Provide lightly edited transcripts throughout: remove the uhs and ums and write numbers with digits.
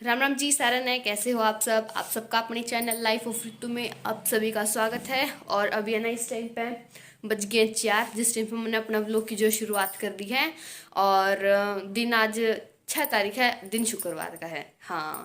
राम राम जी सारन है। कैसे हो आप सब? आप सबका अपने चैनल लाइफ ऑफ ऋतु में आप सभी का स्वागत है। और अभी है ना, इस टाइम पे बज गए 4, जिस टाइम पे मैंने अपना व्लॉग की जो शुरुआत कर दी है। और दिन आज 6 तारीख है, दिन शुक्रवार का है। हाँ,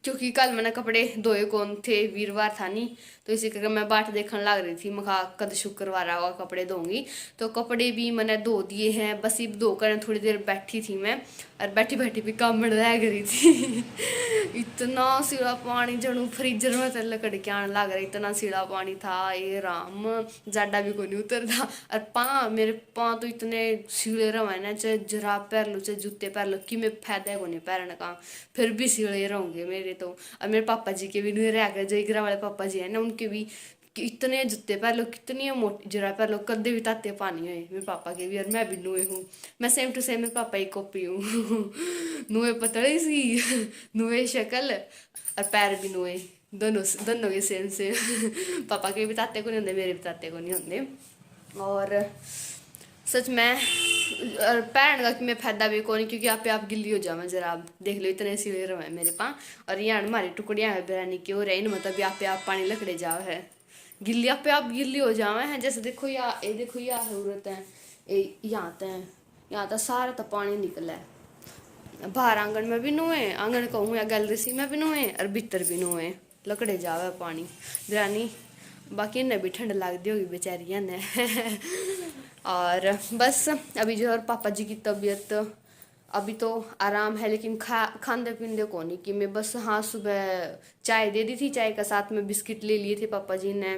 क्योंकि कल मैंने कपड़े धोए कौन थे, वीरवार था नहीं, तो इसी करके मैं बाट देखने लग रही थी। मैं कहा कद शुक्रवार आगा कपड़े धोंगी, तो कपड़े भी मैंने धो दिए हैं। बस ये धोकर थोड़ी देर बैठी थी मैं, और बैठी बैठी भी काम रह गई थी। इतना सीढ़ा पानी जड़ू फ्रीजर में तो लकड़ के आने लग रहा, इतना सीढ़ा पानी था। ये राम, जाडा भी को नहीं उतरता। और मेरे पाँव तो इतने सीढ़े रहे ना, चाहे जराब पहन लो चाहे जूते पहन लो, कि मैं फायदा को नहीं पहनने का, फिर भी सीढ़े रहेंगे मेरे तो। और मेरे पापा जी के भी नहीं रह गए, जो इगरा वाले पापा जी है ना, उनके भी कि इतने जूते पहन लो, कितनी मोटी जरा पहन लो, कदे भी ताते पानी है मेरे पापा के भी। और मैं भी नुए हूँ, मैं सेम टू सेम मेरे पापा की कॉपी हूँ। नुए पतली सी, नुए शक्ल, और पैर भी नुए, दोनों दोनों के सेम से। पापा के भी ताते को नहीं होंगे, मेरे भी ताते को नहीं होंगे। और सच में पैरण का कि मैं फायदा भी कौन, क्योंकि आप गिल्ली हो जाओ। जरा आप देख लो, इतने सिले रहे मेरे पास। और यहाँ हमारी टुकड़ियाँ है बिरयानी की, हो रही है मतलब आप पानी लकड़े जाओ है, गिल्ली आप गिल्ली हो जावे हैं। जैसे देखो ये देखो जरूरत है, यहाँ तक सारा तो पानी निकला है। बाहर आंगन में भी नुए, आंगन कहूँ या गैलरी में भी नुए, और भीतर भी नुए, लकड़े जावे पानी बिरयानी। बाकी इन्हें भी ठंड लगती होगी बेचारियाँ ने। और बस अभी जो, और पापा जी की तबीयत अभी तो आराम है, लेकिन खाने पीने को नहीं कि मैं बस, हाँ सुबह चाय दे दी थी, चाय का साथ में बिस्किट ले लिए थे पापा जी ने।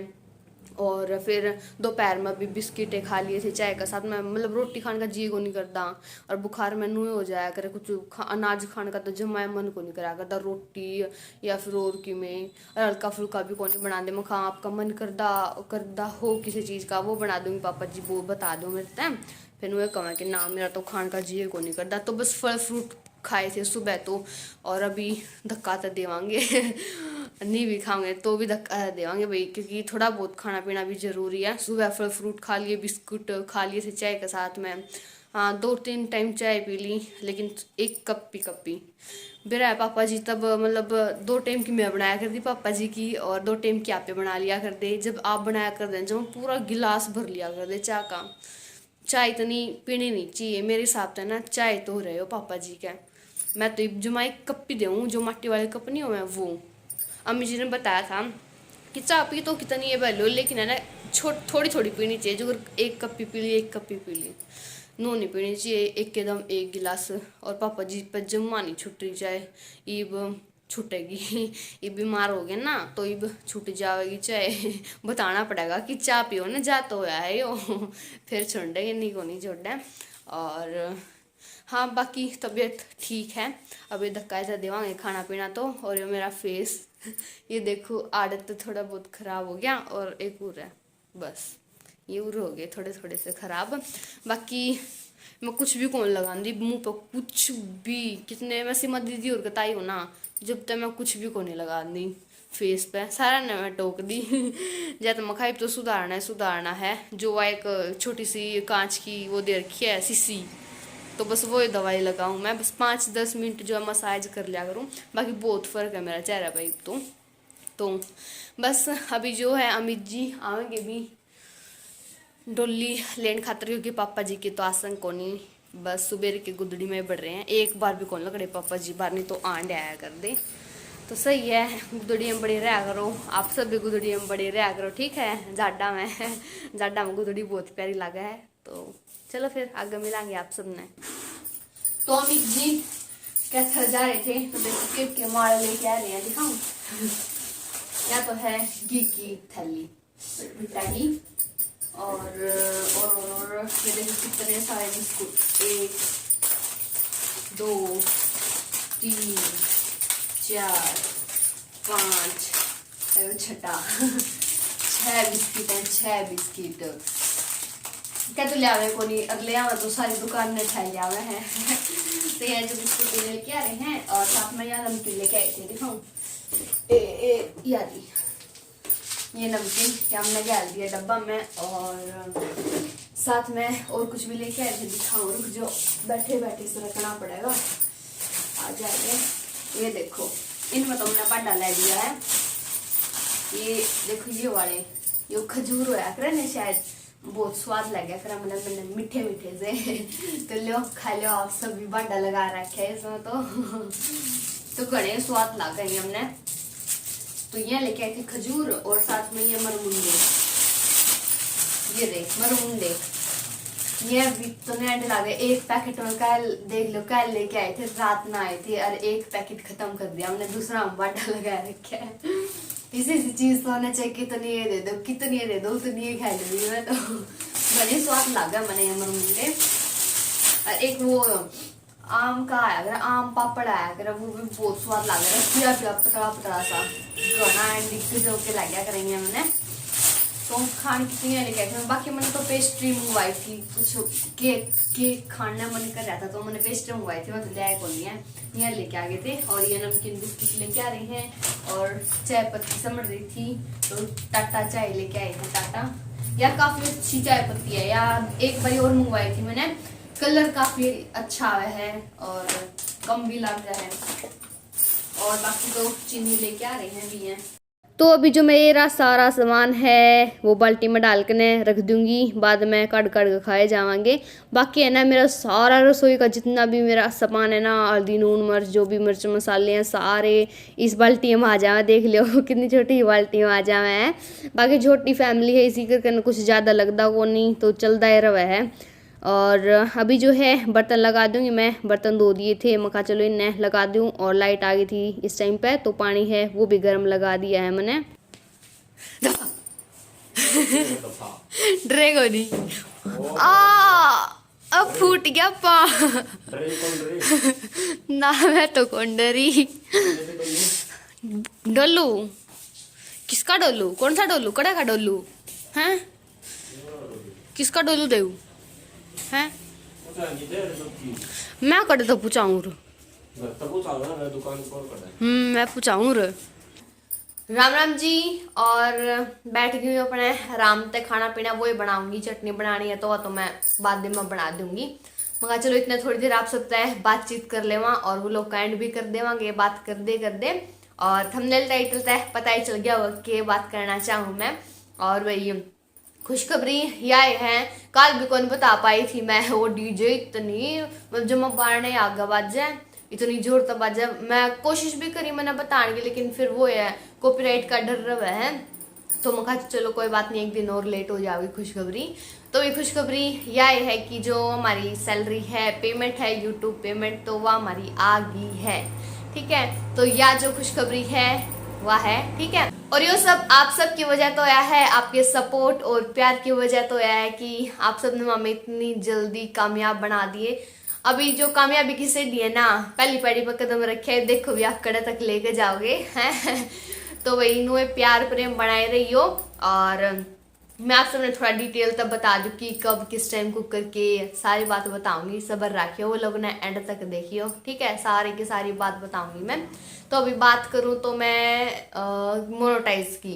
और फिर दोपहर में भी बिस्किट खा लिए थे चाय का साथ में, मतलब रोटी खाने का जी को नहीं करता। और बुखार में नूह हो जाया करे, कुछ अनाज खाने का तो जमाया मन को नहीं करा करता, रोटी या फिर और की में। और हल्का फुल्का भी कौन बना दे, मैं खा आपका मन करदा हो किसी चीज़ का, वो बना दूंगी पापा जी, वो बता दो मेरे टाइम। फिर वह कहा कि ना मेरा तो खाने का जी को नहीं करता, तो बस फल फ्रूट खाए थे सुबह तो। और अभी धक्का तो देवांगे। नहीं भी खाओगे तो भी धक्का देवांगे भाई, क्योंकि थोड़ा बहुत खाना पीना भी जरूरी है। सुबह फल फ्रूट खा लिए, बिस्कुट खा लिए थे चाय के साथ में। हाँ, 2-3 टाइम चाय पी ली, लेकिन एक कप पी मेरा है पापा जी तब, मतलब 2 टाइम की मैं बनाया करती पापा जी की, और 2 टाइम की आपे बना लिया कर दे। जब आप बनाया कर दे, जब पूरा गिलास भर लिया कर दे चाय का। चाय इतनी पीनी नहीं चाहिए मेरे हिसाब से ना, चाय तो रहे हो पापा जी का। मैं तो जो मैं 1 कप ही दूँ, जो मट्टी वाले कप नहीं हो मैं वो। अम्मी जी ने बताया था कि चाय पी तो कितनी है पहले, लेकिन है ना थोड़ी थोड़ी पीनी चाहिए। जो 1 कप ही पी ली, 1 कप ही पी ली, नो नहीं पीनी चाहिए एकदम 1 गिलास। और पापा जी पर जम्मा नहीं छुट रही चाय, इब छूटेगी। ये बीमार हो गए ना, तो इब छूट जाएगी चाय। बताना पड़ेगा कि चाय पियो ना, जा तो है यो। फिर छोड़ेंगे नहीं को नहीं छोड़े। और हाँ, बाकी तबीयत ठीक है। अभी धक्का ऐसा देवांगे खाना पीना तो। और ये मेरा फेस, ये देखो आदत तो थोड़ा बहुत खराब हो गया, और एक और है बस, ये उर हो गए थोड़े थोड़े से खराब। बाकी मैं कुछ भी कौन लगाती मुंह पर, कुछ भी, कितने मैं सीमा दीदी और बताई हो ना, जब तक मैं कुछ भी कौन लगा दी फेस पे, सारा ने मैं टोक दी। जब तक मखाई तो सुधारना है। जो एक छोटी सी कांच की वो दे रखी है शीशी, तो बस वो दवाई लगाऊं मैं, बस 5-10 मिनट जो है मसाज कर लिया करूं। बाकी बहुत फर्क है मेरा चेहरा भाई तो बस अभी जो है अमित जी आवेंगे भी डोली लेन खातर, क्योंकि पापा जी के तो आसन को नहीं, बस सुबह के गुदड़ी में बढ़ रहे हैं। एक बार भी कौन लकड़े पापा जी बार, नहीं तो आंड आया कर दे। तो सही है, गुदड़ी में बड़े रहा करो, आप सब भी गुदड़ी में बड़े रहा करो, ठीक है। जाडा में गुदड़ी बहुत प्यारी लगा है। तो चलो फिर आगे मिलांगे आप सबने। तो अमित जी कैसे जा रहे थे, तो देखो केक के माल लेके आ रहे हैं, दिखाऊं। या तो है घी की थैली मिठाई, और ये देखो कितने सारे बिस्कुट, 1 2 3 4 5 छठा। 6 बिस्किट है, 6 बिस्किट। क्या तो लिया को नहीं, अगले आवे तो सारी दुकान में छाई लिया है। तो ये जो बिस्कुट लेके आ रहे हैं, और साथ में यहाँ नमकीन लेके आए थे, दिखाऊं। ये नमकीन क्या हमने डाल दिया डब्बा में, और साथ में और कुछ भी लेके आए थे, दिखाऊं। रुक जो बैठे बैठे से रखना पड़ेगा, आ जाएगा। ये देखो इनमें तो हमने पाडा ले दिया है। ये देखो ये वाले यो खजूर होया करे ना, शायद बहुत स्वाद लगे कर मैंने मीठे मीठे से। तो लो खा लो आप सब भी, बाडा लगा रखे है इसमें तो घने स्वाद लग गए हमने। तो ये लेके आई थी खजूर और साथ में ये मरमुंडे, ये देख मरमुंडे ये भी तो नहीं अंडे लागे। एक पैकेट में कल देख लो, कल लेके आए थे, रात में आए थे और एक पैकेट खत्म कर दिया हमने, दूसरा बाडा लगा रखा है। इसी चीज तो होना चाहिए, कितनी ये दे दो कितनी ये दे दो, उतनी ये खा लूंगी मैं तो। बड़े स्वाद लगा मैंने ये मरमुंडे। और एक वो आम का आया कर, आम पापड़ आया कर, वो भी बहुत स्वाद लग रहा है, पिया पिया पतला पतला सा गाना एंड जो के लग गया करेंगे हमने। तो खाने कितनी लेके आए थे। बाकी मैंने तो पेस्ट्री मंगवाई थी, कुछ केक खाना मन कर रहा था तो मैंने पेस्ट्री मंगवाई थी, मतलब लाया कौन है यहाँ लेके आ गए थे। और ये नमकीन बिस्किट लेके आ रही हैं और चाय पत्ती समझ रही थी तो टाटा चाय लेके आए थे। टाटा यार काफी अच्छी चाय पत्ती है यार, एक बार और मंगवाई थी मैंने, कलर काफी अच्छा है और कम भी लग रहा है। और बाकी तो चीनी लेके आ रही हैं भी हैं। तो अभी जो मेरा सारा सामान है वो बाल्टी में डाल के रख दूंगी, बाद में कट के खाए जावांगे। बाकी है ना मेरा सारा रसोई का जितना भी मेरा सामान है ना, हल्दी नून मिर्च जो भी मिर्च मसाले हैं सारे इस बाल्टी में आ जावे। देख लो कितनी छोटी बाल्टी में आ जावे है। बाकी छोटी फैमिली है इसी करके कुछ ज़्यादा लगता को नहीं, तो चलता ही रहा है। और अभी जो है बर्तन लगा दूंगी मैं, बर्तन धो दिए थे, मैं कहा चलो इन्हें लगा दूं। और लाइट आ गई थी इस टाइम पे, तो पानी है वो भी गर्म लगा दिया है मैंने। ड्रैगन अब फूट गया पा ना, मैं तो कौन डरी। डोलू किसका डोलू, कौन सा डोलू, कड़ा का डोलू है, किसका डोलू देऊ है, मैं कड़े तो पूछाऊं मैं पूछाऊं। राम राम जी। और बैठ गई हूँ अपने आराम से, खाना पीना वो ही बनाऊंगी, चटनी बनानी है तो मैं बाद में बना दूंगी। मगर चलो इतने थोड़ी देर आप सकता है बातचीत कर लेवा और वो लोग काइंड भी कर देवांगे बात कर दे। और थंबनेल टाइटल तय पता ही चल गया होगा कि बात करना चाहूँ मैं। और वही खुशखबरी यह है, कल भी कौन बता पाई थी मैं, वो डीजे इतनी मतलब जब मैं बारने आगे बाजे इतनी जोर तब बाजे, मैं कोशिश भी करी मैंने बताने की, लेकिन फिर वो है कॉपीराइट का डर रहा है। तो मैं कहा चलो कोई बात नहीं, एक दिन और लेट हो जाएगी खुशखबरी। तो ये खुशखबरी यह है कि जो हमारी सैलरी है, पेमेंट है यूट्यूब पेमेंट, तो वह हमारी आ गई है। ठीक है, तो यह जो खुशखबरी है वह है, ठीक है। और ये सब आप सब की वजह तो आया है, आपके सपोर्ट और प्यार की वजह तो आया है कि आप सब ने हमें इतनी जल्दी कामयाब बना दिए। अभी जो कामयाबी की सीढ़ी है ना, पहली पढ़ी पर कदम रखे, देखो भी आप कड़े तक लेके जाओगे हैं। तो वही इन्होंने प्यार प्रेम बनाए रही हो। और मैं आप सबने थोड़ा डिटेल तब बता दूँ कि कब किस टाइम कुक करके सारी बात बताऊंगी, सब्र रखियो, वो लोग ने एंड तक देखियो, ठीक है, सारी की सारी बात बताऊंगी मैं। तो अभी बात करूँ तो मैं मोनेटाइज की,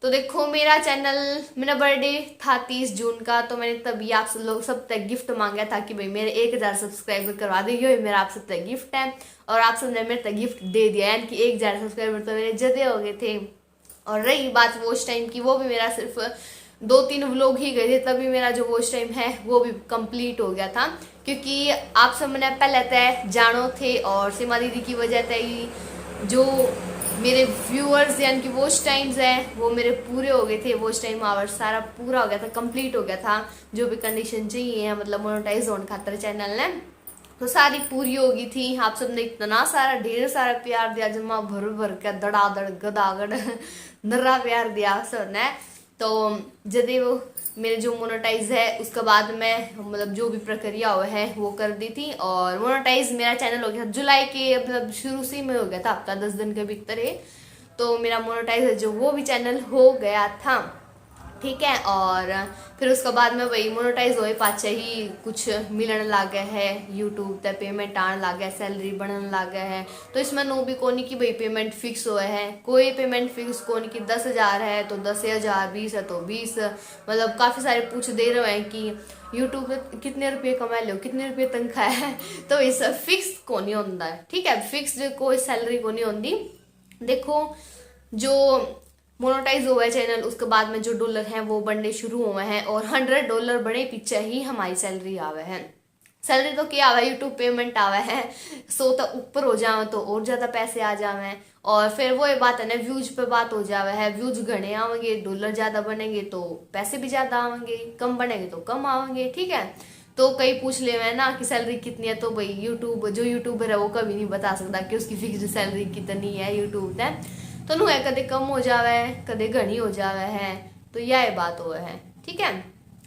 तो देखो मेरा चैनल, मेरा बर्थडे था 30 जून का, तो मैंने तभी आप सब लोग सब तक गिफ्ट मांगा था कि भाई मेरे 1000 सब्सक्राइबर करवा देगी, मेरा आप सब तक गिफ्ट है। और आप सब ने मेरे तक गिफ्ट दे दिया, यानी कि 1000 सब्सक्राइबर तो मेरे जदे हो गए थे। और रही बात वॉच टाइम की, वो भी मेरा सिर्फ 2-3 व्लॉग ही गए थे, तभी मेरा जो वॉच टाइम है वो भी कंप्लीट हो गया था। क्योंकि आप सब मैंने पहले तय जानो थे और सीमा दीदी की वजह से जो मेरे व्यूअर्स यानी कि वॉच टाइम्स है वो मेरे पूरे हो गए थे, वॉच टाइम आवर्स सारा पूरा हो गया था, कंप्लीट हो गया था, जो भी कंडीशन चाहिए मतलब मोनेटाइज होने खातर चैनल ने, तो सारी पूरी हो गई थी। आप सबने इतना सारा ढेर सारा प्यार दिया, जमा भर भर के धड़ाधड़ गदागड़ नर्रा प्यार दिया सबने। तो जदे वो मेरे जो मोनेटाइज है उसके बाद में मतलब जो भी प्रक्रिया हुआ है वो कर दी थी। और मोनेटाइज मेरा चैनल हो गया था जुलाई के मतलब शुरू से में हो गया था, हफ्ता 10 दिन के भीतर है, तो मेरा मोनेटाइज है जो वो भी चैनल हो गया था। ठीक है। और फिर उसके बाद में वही मोनेटाइज होए पाछे ही कुछ मिलने लगे है, यूट्यूब ते पेमेंट आने लगे है, सैलरी बनने लगे है। तो इसमें नो भी कोनी की भाई पेमेंट फिक्स हुए है, कोई पेमेंट फिक्स कोनी की 10,000 है तो 10,000, 20 है तो 20, मतलब काफी सारे पूछ दे रहे हैं कि यूट्यूब पे कितने रुपये कमा लो, कितने रुपये तनख्वाह है। तो इस फिक्स कोनी होता है, ठीक है, फिक्स कोई सैलरी कोनी होती। देखो जो मोनेटाइज हुआ है चैनल, उसके बाद में जो डॉलर हैं वो बढ़ने शुरू हुए हैं और $100 बढ़े पीछे ही हमारी सैलरी आवे है। सैलरी तो क्या आवे, यूट्यूब पेमेंट आवे है, 100 तक ऊपर हो जावे तो और ज्यादा पैसे आ जावे। और फिर वो एक बात है ना, व्यूज पे बात हो जावे है, व्यूज घने आवेंगे, डॉलर ज्यादा बनेंगे तो पैसे भी ज्यादा आवेंगे, कम बनेंगे तो कम आवेंगे, ठीक है। तो कई पूछ ले मैं ना कि सैलरी कितनी है, तो भाई यूट्यूब जो यूट्यूबर है वो कभी नहीं बता सकता कि उसकी फिक्स सैलरी कितनी है यूट्यूब ने। तो नु है कदे कम हो जावे है, कदे घनी हो जावे है, तो यह बात हो है, ठीक है।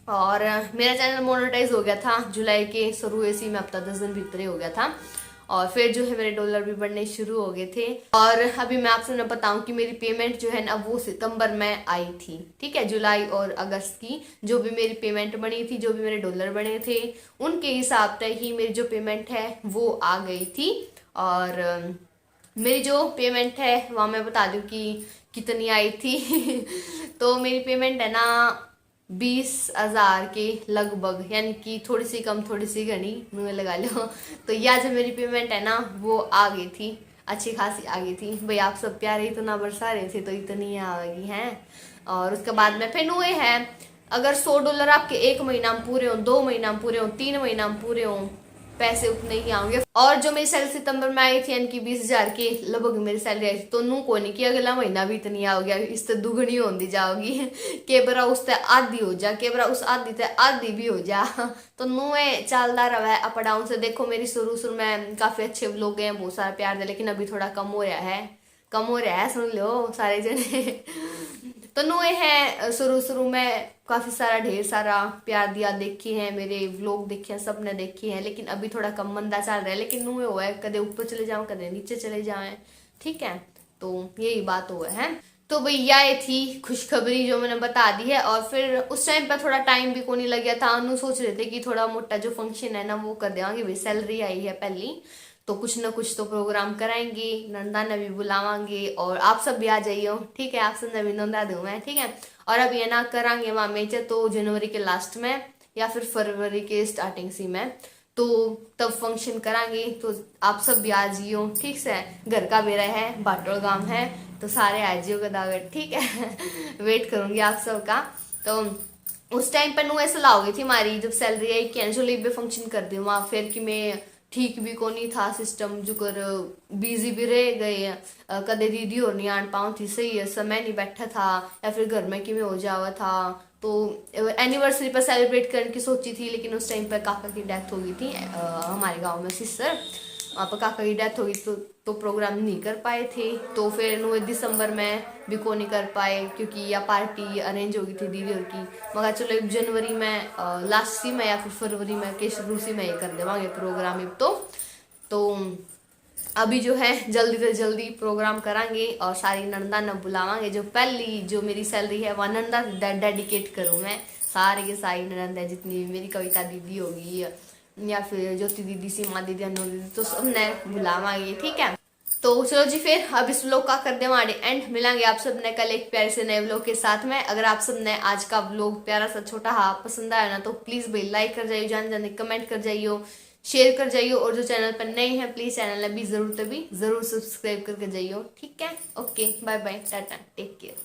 और मेरा चैनल मोनेटाइज हो गया था जुलाई के शुरू इसी में, हफ्ता 10 दिन भीतर हो गया था। और फिर जो है मेरे डॉलर भी बढ़ने शुरू हो गए थे। और अभी मैं आपसे न बताऊं कि मेरी पेमेंट जो है ना वो सितंबर में आई थी, ठीक है। जुलाई और अगस्त की जो भी मेरी पेमेंट बनी थी, जो भी मेरे डॉलर बने थे, उनके हिसाब से ही मेरी जो पेमेंट है वो आ गई थी। और मेरी जो पेमेंट है वहाँ मैं बता दूं कि कितनी आई थी। तो मेरी पेमेंट है ना 20,000 के लगभग, यानी कि थोड़ी सी कम थोड़ी सी घनी मुँह लगा लो। तो यह जो मेरी पेमेंट है ना वो आ गई थी, अच्छी खासी आ गई थी। भाई आप सब प्यारे ही तो ना बरसा रहे थे तो इतनी आ गई हैं। और उसके बाद में फिर हुए है, अगर $100 आपके 1 महीना में पूरे हो, 2 महीना में पूरे हो, 3 महीना में पूरे हो, पैसे उतने ही आएंगे। और जो मेरी सैलरी सितंबर में आई थी यानी कि 20,000 की लगभग मेरी सैलरी आई थी, तो नू को नहीं कि अगला महीना भी इतनी आ गया, इससे दुगनी होती जाओगी। के बरा उससे आधी हो जा, के बरा उस आधी से आधी भी हो जा। तो नू चलता रहा है अप डाउन से। देखो मेरी शुरू में काफी अच्छे लोग हैं, बहुत सारा प्यार दे, लेकिन अभी थोड़ा कम हो रहा है, कम हो रहा है, सुन लो सारे जने। तो नो है शुरू में काफी सारा ढेर सारा प्यार दिया, देखे हैं मेरे व्लॉग, देखे हैं, सबने देखे हैं, लेकिन अभी थोड़ा कम मंदा चल रहा है। लेकिन नुए हुआ है कदे ऊपर चले जाओ कदे नीचे चले जाए, ठीक है। तो यही बात हुआ है। तो भैया ये थी खुशखबरी जो मैंने बता दी है। और फिर उस टाइम पर थोड़ा टाइम भी को नहीं लग गया था, अनु सोच रहे थे कि थोड़ा मोटा जो फंक्शन है ना वो कर देंगे, भाई सैलरी आई है पहली तो कुछ ना कुछ तो प्रोग्राम कराएंगे, नंदा ने भी बुलावांगे और आप सब भी आ जाइयो, ठीक है। आप सब ने भी नंदा दूं मैं, ठीक है। और अब ये ना करांगे वहां मेचे तो जनवरी के लास्ट में या फिर फरवरी के स्टार्टिंग सी में, तो तब फंक्शन करांगे। तो आप सब भी आ जियो, ठीक से। घर का बेरा है, बाटोल गांव है, तो सारे आ जियो गदागट, ठीक है। वेट करूंगी आप सबका। तो उस टाइम पर नु ऐसा ला गई थी हमारी जब सैलरी आई कि चलो एक फंक्शन कर दी वहां, फिर कि मैं ठीक भी को नहीं था सिस्टम, जो कर बिजी भी रह गए, कदे दीदी और नहीं आन पाऊँ थी, सही है समय नहीं बैठा था, या फिर घर में कि में हो जावा था। तो एनिवर्सरी पर सेलिब्रेट करने की सोची थी, लेकिन उस टाइम पर काका की डेथ हो गई थी हमारे गांव में सिस्टर, वहाँ पर काका की डेथ हो गई तो प्रोग्राम नहीं कर पाए थे। तो फिर नो दिसंबर में भी को नहीं कर पाए क्योंकि यह पार्टी अरेंज हो गई थी दीदी और की, मगर चलो जनवरी में लास्ट सी में या फिर फरवरी में के शुरू सी में ये कर देवांगे प्रोग्राम। तो अभी जो है जल्दी से जल्दी प्रोग्राम करांगे और सारी नंदा न बुलावांगे। जो पहली जो मेरी सैलरी है वह नंदा डेडिकेट करूँ मैं, सारे के सारी नंदा जितनी मेरी कविता दीदी होगी या फिर ज्योति दीदी, सीमा दीदी, अनु दीदी, तो सबने बुलावांगे, ठीक है। तो चलो जी फिर अब इस व्लॉग का कर दे हमारे एंड, मिलेंगे आप सब ने कल एक प्यारे से नए व्लॉग के साथ में। अगर आप सब ने आज का व्लॉग प्यारा सा छोटा हा पसंद आया ना तो प्लीज भाई लाइक कर जाइए, जान जाने कमेंट कर जाइयो, शेयर कर जाइयो, और जो चैनल पर नए हैं प्लीज चैनल भी जरूर सब्सक्राइब करके जाइयो, ठीक है। Okay bye bye, tata, take care.